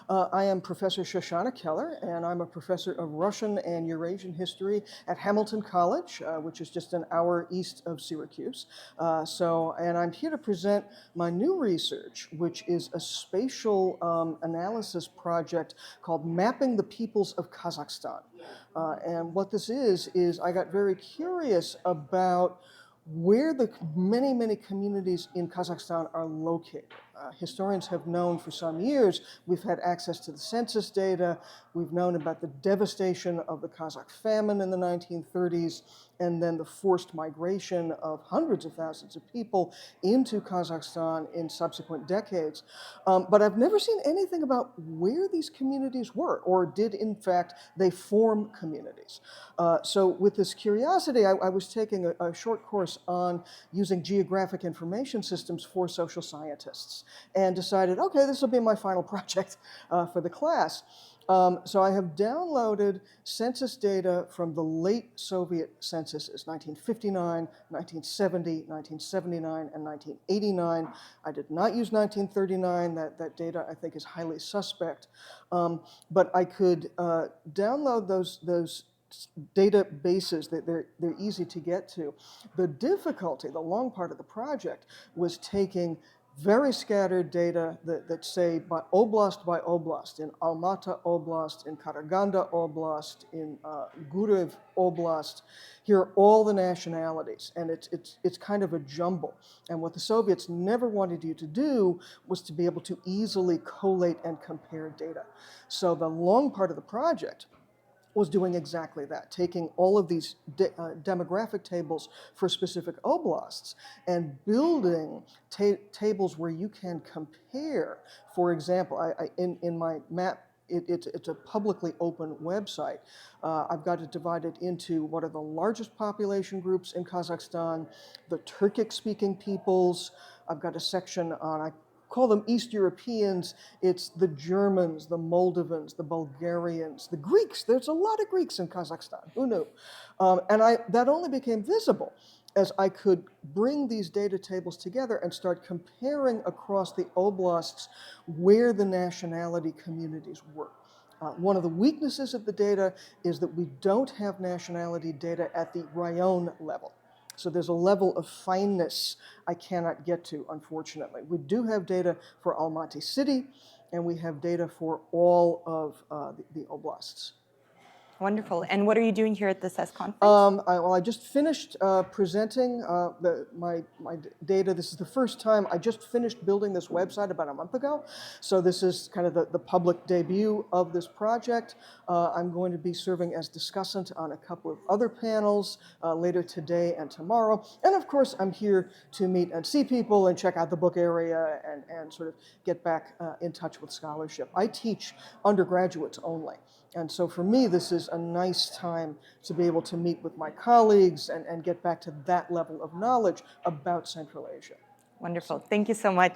I am Professor Shoshanna Keller, and I'm a professor of Russian and Eurasian history at Hamilton College, which is just an hour east of Syracuse. And I'm here to present my new research, which is a spatial analysis project called Mapping the Peoples of Kazakhstan. And what this is I got very curious about where the many communities in Kazakhstan are located. Historians have known for some years, we've had access to the census data, we've known about the devastation of the Kazakh famine in the 1930s, and then the forced migration of hundreds of thousands of people into Kazakhstan in subsequent decades. But I've never seen anything about where these communities were, or did in fact they form communities. So with this curiosity, I was taking a short course on using geographic information systems for social scientists, and decided, okay, this will be my final project for the class. So I have downloaded census data from the late Soviet censuses, 1959, 1970, 1979, and 1989. I did not use 1939. That data, I think, is highly suspect. But I could download those databases. They're easy to get to. The difficulty, the long part of the project, was taking very scattered data that say by oblast, in Almaty Oblast, in Karaganda Oblast, in Gurev Oblast. Here are all the nationalities, and it's kind of a jumble. And what the Soviets never wanted you to do was to be able to easily collate and compare data. So the long part of the project was doing exactly that, taking all of these demographic tables for specific oblasts and building tables where you can compare. For example, in my map, it's a publicly open website. I've got it divided into what are the largest population groups in Kazakhstan, the Turkic-speaking peoples. I've got a section on, I call them East Europeans. It's the Germans, the Moldovans, the Bulgarians, the Greeks. There's a lot of Greeks in Kazakhstan. Who knew? That only became visible as I could bring these data tables together and start comparing across the oblasts where the nationality communities were. One of the weaknesses of the data is that we don't have nationality data at the rayon level. So there's a level of fineness I cannot get to, unfortunately. We do have data for Almaty city, and we have data for all of the oblasts. Wonderful. And what are you doing here at the CESS conference? I just finished presenting my data. This is the first time. I just finished building this website about a month ago. So this is kind of the public debut of this project. I'm going to be serving as discussant on a couple of other panels later today and tomorrow. And of course, I'm here to meet and see people and check out the book area and sort of get back in touch with scholarship. I teach undergraduates only. And so for me, this is a nice time to be able to meet with my colleagues and get back to that level of knowledge about Central Asia. Wonderful. Thank you so much.